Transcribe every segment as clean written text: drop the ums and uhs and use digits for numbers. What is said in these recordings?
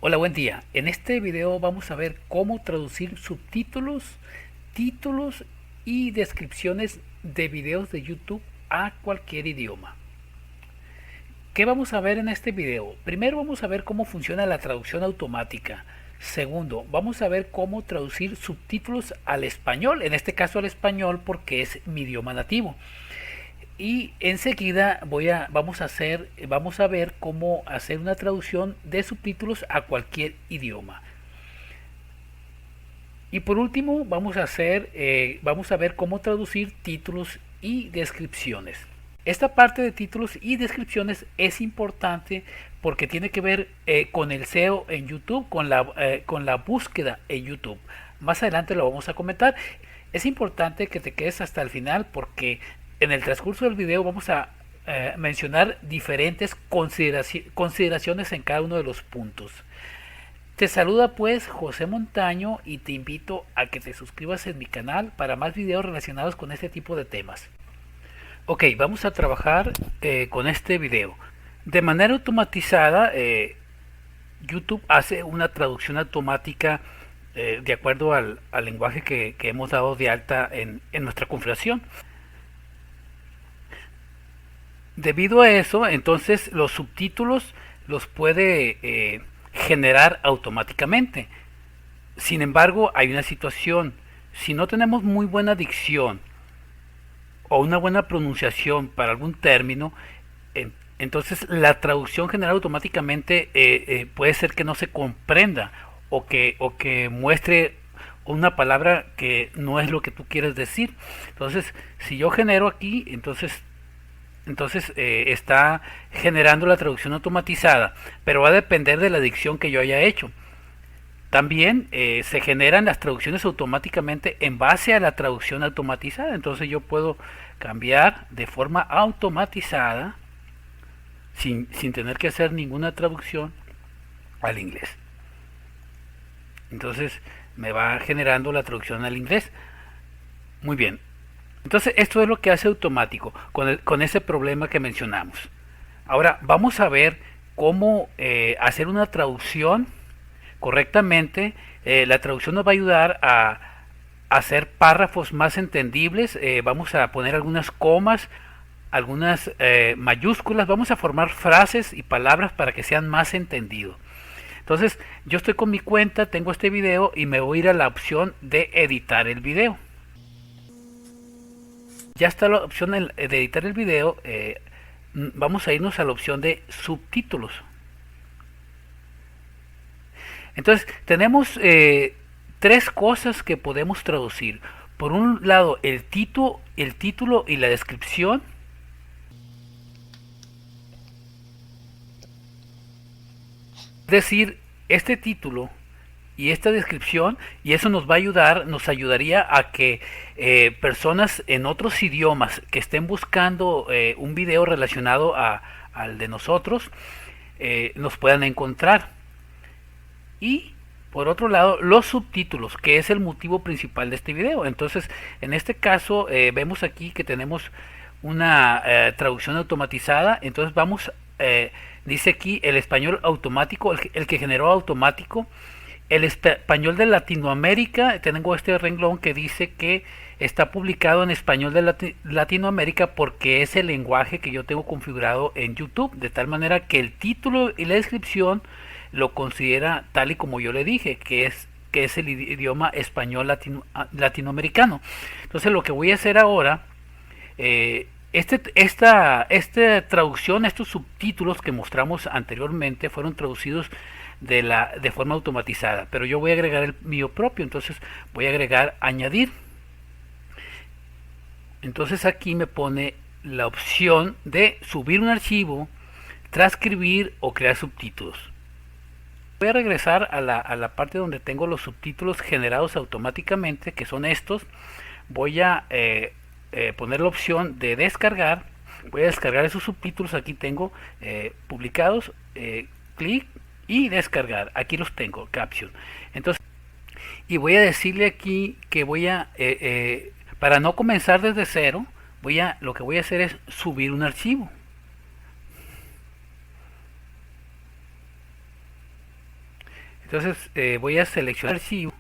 Hola, buen día. En este video vamos a ver cómo traducir subtítulos, títulos y descripciones de videos de YouTube a cualquier idioma. ¿Qué vamos a ver en este video? Primero vamos a ver cómo funciona la traducción automática. Segundo, vamos a ver cómo traducir subtítulos al español, en este caso al español porque es mi idioma nativo. Y enseguida vamos a ver cómo hacer una traducción de subtítulos a cualquier idioma. Y por último vamos a ver cómo traducir títulos y descripciones. Esta parte de títulos y descripciones es importante porque tiene que ver con el SEO en YouTube, con la búsqueda en YouTube. Más adelante lo vamos a comentar. Es importante que te quedes hasta el final porque en el transcurso del video vamos a mencionar diferentes consideraciones en cada uno de los puntos. Te saluda pues José Montaño y te invito a que te suscribas en mi canal para más videos relacionados con este tipo de temas. Ok, vamos a trabajar con este video. De manera automatizada, YouTube hace una traducción automática de acuerdo al lenguaje que hemos dado de alta en nuestra configuración. Debido a eso, entonces los subtítulos los puede generar automáticamente. Sin embargo, hay una situación. Si no tenemos muy buena dicción o una buena pronunciación para algún término, entonces la traducción general automáticamente puede ser que no se comprenda o que muestre una palabra que no es lo que tú quieres decir. Entonces, si yo genero aquí, entonces está generando la traducción automatizada, pero va a depender de la dicción que yo haya hecho. También se generan las traducciones automáticamente en base a la traducción automatizada. Entonces yo puedo cambiar de forma automatizada sin tener que hacer ninguna traducción al inglés. Entonces me va generando la traducción al inglés. Muy bien. Entonces esto es lo que hace automático con ese problema que mencionamos. Ahora vamos a ver cómo hacer una traducción correctamente. La traducción nos va a ayudar a hacer párrafos más entendibles. Vamos a poner algunas comas, algunas mayúsculas. Vamos a formar frases y palabras para que sean más entendidos. Entonces yo estoy con mi cuenta, tengo este video y me voy a ir a la opción de editar el video. Ya está la opción de editar el video. Vamos a irnos a la opción de subtítulos. Entonces tenemos tres cosas que podemos traducir. Por un lado el título y la descripción. Es decir, este título y esta descripción, y eso nos va a ayudar, nos ayudaría a que personas en otros idiomas que estén buscando un video relacionado al de nosotros nos puedan encontrar. Y por otro lado los subtítulos, que es el motivo principal de este video. Entonces en este caso vemos aquí que tenemos una traducción automatizada. Entonces vamos, dice aquí el español automático, el que generó automático. El español de Latinoamérica, tengo este renglón que dice que está publicado en español de Latinoamérica porque es el lenguaje que yo tengo configurado en YouTube, de tal manera que el título y la descripción lo considera tal y como yo le dije, que es el idioma español latinoamericano. Entonces lo que voy a hacer ahora, esta traducción, estos subtítulos que mostramos anteriormente fueron traducidos de forma automatizada, pero yo voy a agregar el mío propio. Entonces voy a agregar añadir. Entonces aquí me pone la opción de subir un archivo, transcribir o crear subtítulos. Voy a regresar a la parte donde tengo los subtítulos generados automáticamente, que son estos. Voy a poner la opción de descargar. Voy a descargar esos subtítulos. Aquí tengo publicados. Clic y descargar. Aquí los tengo, caption. Entonces, y voy a decirle aquí que voy a para no comenzar desde cero, lo que voy a hacer es subir un archivo. Entonces voy a seleccionar el archivo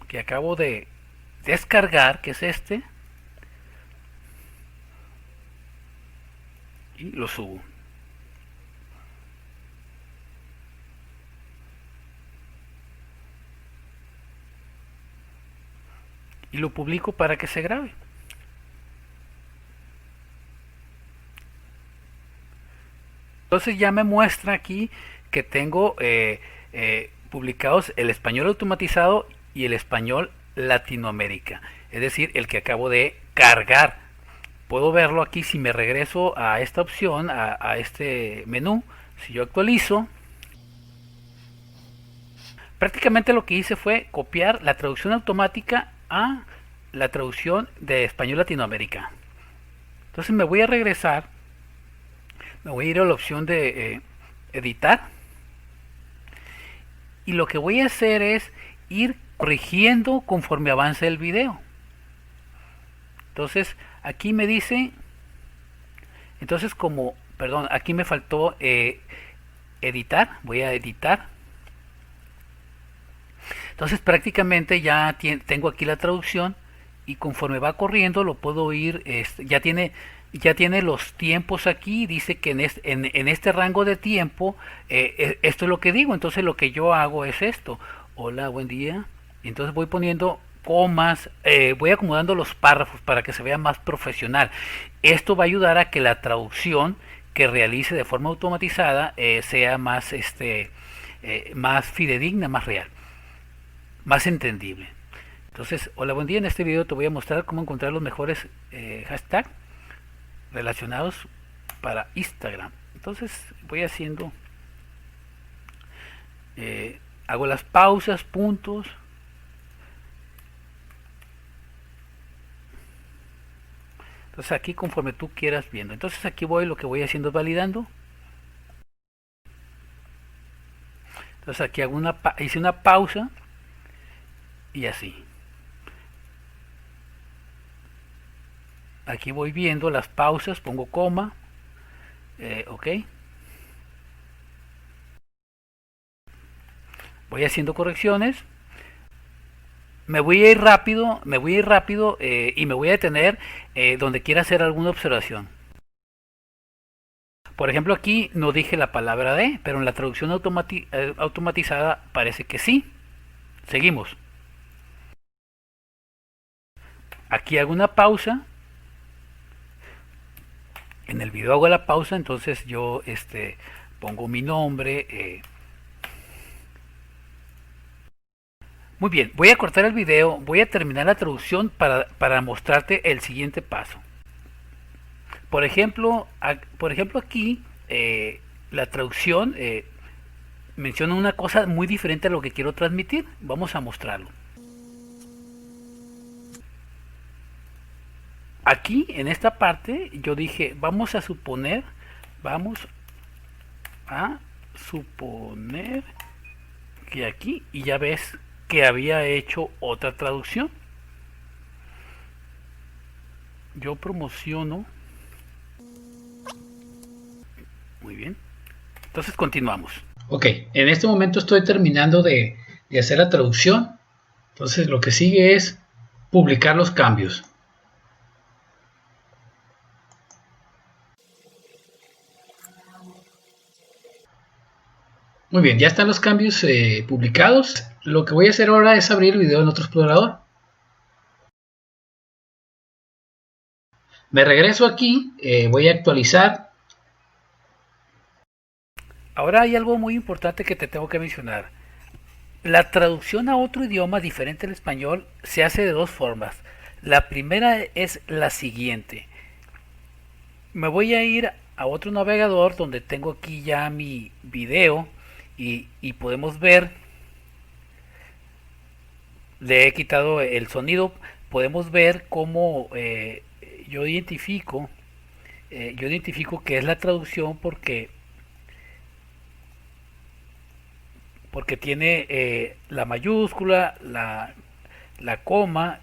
que acabo de descargar, que es este, y lo subo. Y lo publico para que se grabe. Entonces ya me muestra aquí que tengo publicados el español automatizado y el español Latinoamérica, es decir, el que acabo de cargar. Puedo verlo aquí si me regreso a esta opción, a este menú. Si yo actualizo, prácticamente lo que hice fue copiar la traducción automática a la traducción de español Latinoamérica. Entonces me voy a regresar, me voy a ir a la opción de editar, y lo que voy a hacer es ir corrigiendo conforme avance el video. Entonces aquí me dice, entonces como, perdón, aquí me faltó editar, voy a editar. Entonces prácticamente ya tengo aquí la traducción, y conforme va corriendo lo puedo ir, ya tiene los tiempos aquí, dice que en este rango de tiempo esto es lo que digo. Entonces lo que yo hago es esto: hola, buen día. Entonces voy poniendo comas, voy acomodando los párrafos para que se vea más profesional. Esto va a ayudar a que la traducción que realice de forma automatizada sea más más fidedigna, más real, más entendible. Entonces, hola, buen día. En este video te voy a mostrar cómo encontrar los mejores hashtags relacionados para Instagram. Entonces voy haciendo, hago las pausas, puntos. Entonces aquí conforme tú quieras viendo. Entonces aquí lo que voy haciendo es validando. Entonces aquí hice una pausa y así. Aquí voy viendo las pausas, pongo coma, ok. Voy haciendo correcciones. Me voy a ir rápido, y me voy a detener donde quiera hacer alguna observación. Por ejemplo, aquí no dije la palabra de, pero en la traducción automatizada parece que sí. Seguimos. Aquí hago una pausa. En el video hago la pausa, entonces yo pongo mi nombre. Muy bien, voy a cortar el video, voy a terminar la traducción para mostrarte el siguiente paso. Por ejemplo, aquí la traducción menciona una cosa muy diferente a lo que quiero transmitir. Vamos a mostrarlo. Aquí en esta parte yo dije, vamos a suponer que aquí, y ya ves que había hecho otra traducción. Yo promociono. Muy bien. Entonces continuamos. Ok, en este momento estoy terminando de hacer la traducción. Entonces lo que sigue es publicar los cambios. Muy bien, ya están los cambios publicados. Lo que voy a hacer ahora es abrir el video en otro explorador. Me regreso aquí, voy a actualizar. Ahora hay algo muy importante que te tengo que mencionar. La traducción a otro idioma diferente al español se hace de dos formas. La primera es la siguiente. Me voy a ir a otro navegador donde tengo aquí ya mi video y podemos ver. Le he quitado el sonido. Podemos ver cómo yo identifico que es la traducción porque tiene la mayúscula, la coma,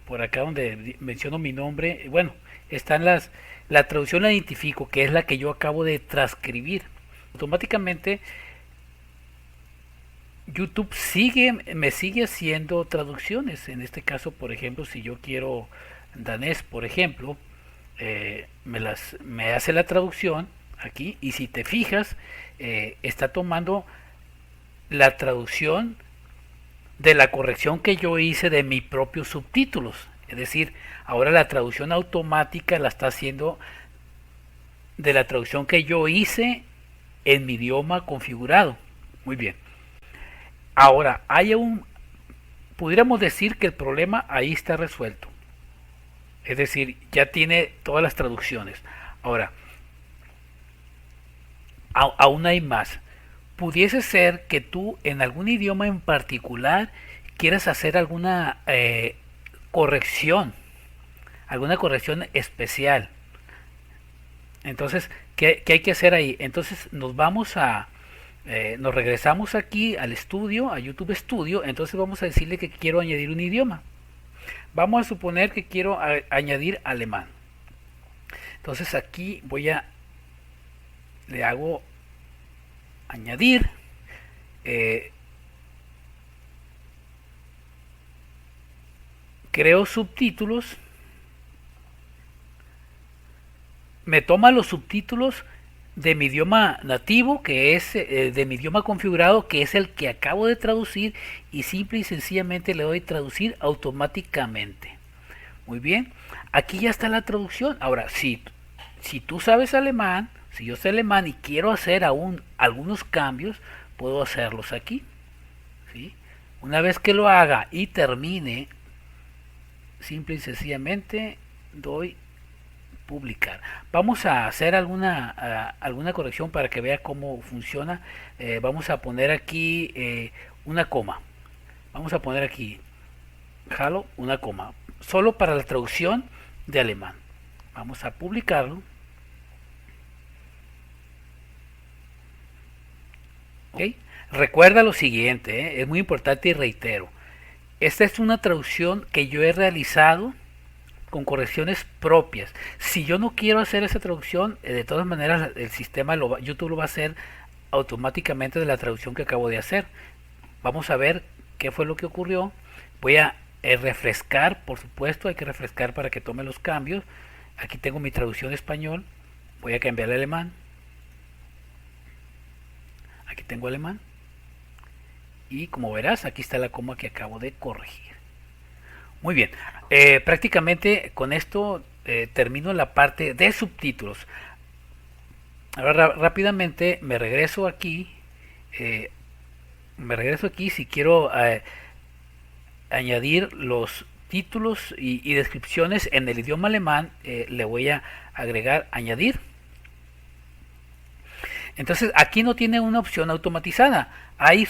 por acá donde menciono mi nombre. Bueno, están la traducción la identifico, que es la que yo acabo de transcribir. Automáticamente YouTube me sigue haciendo traducciones. En este caso, por ejemplo, si yo quiero danés, por ejemplo, me hace la traducción aquí, y si te fijas, está tomando la traducción de la corrección que yo hice de mis propios subtítulos. Es decir, ahora la traducción automática la está haciendo de la traducción que yo hice en mi idioma configurado. Muy bien. Ahora, pudiéramos decir que el problema ahí está resuelto. Es decir, ya tiene todas las traducciones. Ahora, aún hay más. Pudiese ser que tú en algún idioma en particular quieras hacer corrección, alguna corrección especial. Entonces, ¿qué hay que hacer ahí? Entonces nos regresamos aquí al estudio, a YouTube Studio. Entonces vamos a decirle que quiero añadir un idioma. Vamos a suponer que quiero añadir alemán. Entonces aquí le hago añadir. Creo subtítulos. Me toma los subtítulos de mi idioma nativo, que es de mi idioma configurado, que es el que acabo de traducir, y simple y sencillamente le doy traducir automáticamente. Muy bien, aquí ya está la traducción. Ahora, si tú sabes alemán, si yo sé alemán y quiero hacer aún algunos cambios, puedo hacerlos aquí, ¿sí? Una vez que lo haga y termine, simple y sencillamente doy publicar. Vamos a hacer alguna corrección para que vea cómo funciona. Vamos a poner aquí una coma. Vamos a poner aquí Halo, una coma. Solo para la traducción de alemán. Vamos a publicarlo. ¿Okay? Recuerda lo siguiente, es muy importante y reitero. Esta es una traducción que yo he realizado con correcciones propias. Si yo no quiero hacer esa traducción, de todas maneras el sistema YouTube lo va a hacer automáticamente de la traducción que acabo de hacer. Vamos a ver qué fue lo que ocurrió. Voy a refrescar, por supuesto, hay que refrescar para que tome los cambios. Aquí tengo mi traducción español. Voy a cambiar al alemán. Aquí tengo alemán. Y como verás, aquí está la coma que acabo de corregir. Muy bien, prácticamente con esto termino la parte de subtítulos. Ahora rápidamente me regreso aquí. Si quiero añadir los títulos y descripciones en el idioma alemán, le voy a agregar añadir. Entonces aquí no tiene una opción automatizada. Hay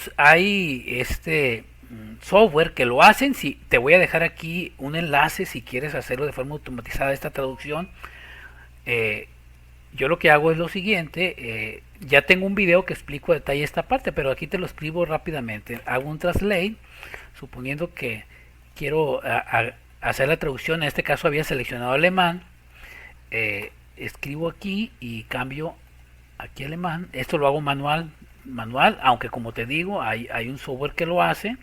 software que lo hacen. Si te voy a dejar aquí un enlace si quieres hacerlo de forma automatizada esta traducción. Yo lo que hago es lo siguiente. Ya tengo un video que explico a detalle esta parte, pero aquí te lo escribo rápidamente. Hago un translate, suponiendo que quiero hacer la traducción. En este caso había seleccionado alemán. Escribo aquí y cambio aquí alemán. Esto lo hago manual, aunque como te digo, hay un software que lo hace.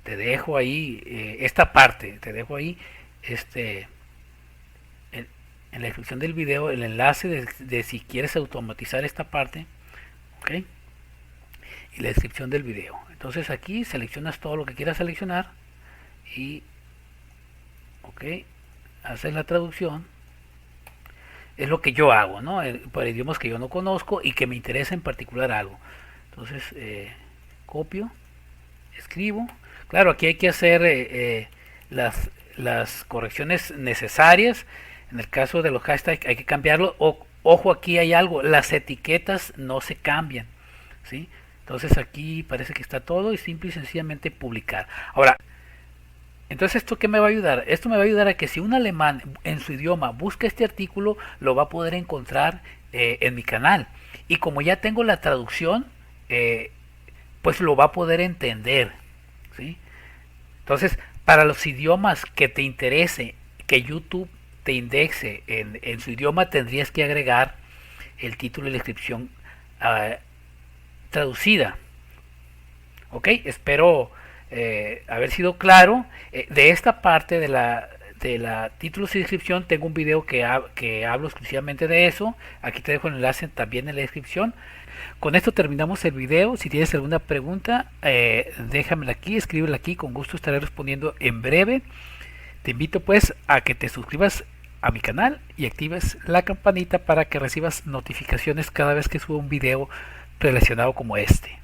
Te dejo ahí esta parte, te dejo ahí en la descripción del video el enlace de si quieres automatizar esta parte, ok, y la descripción del video. Entonces aquí seleccionas todo lo que quieras seleccionar y ok, haces la traducción. Es lo que yo hago, ¿no? Para idiomas que yo no conozco y que me interesa en particular algo. Entonces copio, escribo. Claro, aquí hay que hacer las correcciones necesarias. En el caso de los hashtags hay que cambiarlo. Ojo, aquí hay algo, las etiquetas no se cambian, ¿sí? Entonces aquí parece que está todo y simple y sencillamente publicar. Ahora, entonces, ¿esto qué me va a ayudar? Esto me va a ayudar a que si un alemán en su idioma busca este artículo, lo va a poder encontrar en mi canal. Y como ya tengo la traducción, pues lo va a poder entender, ¿sí? Entonces, para los idiomas que te interese que YouTube te indexe en su idioma, tendrías que agregar el título y la descripción traducida. Ok, espero haber sido claro. De esta parte de la títulos y descripción tengo un video que hablo exclusivamente de eso. Aquí te dejo el enlace también en la descripción. Con esto terminamos el video. Si tienes alguna pregunta, déjamela aquí, escríbela aquí. Con gusto estaré respondiendo en breve. Te invito pues a que te suscribas a mi canal y actives la campanita para que recibas notificaciones cada vez que suba un video relacionado como este.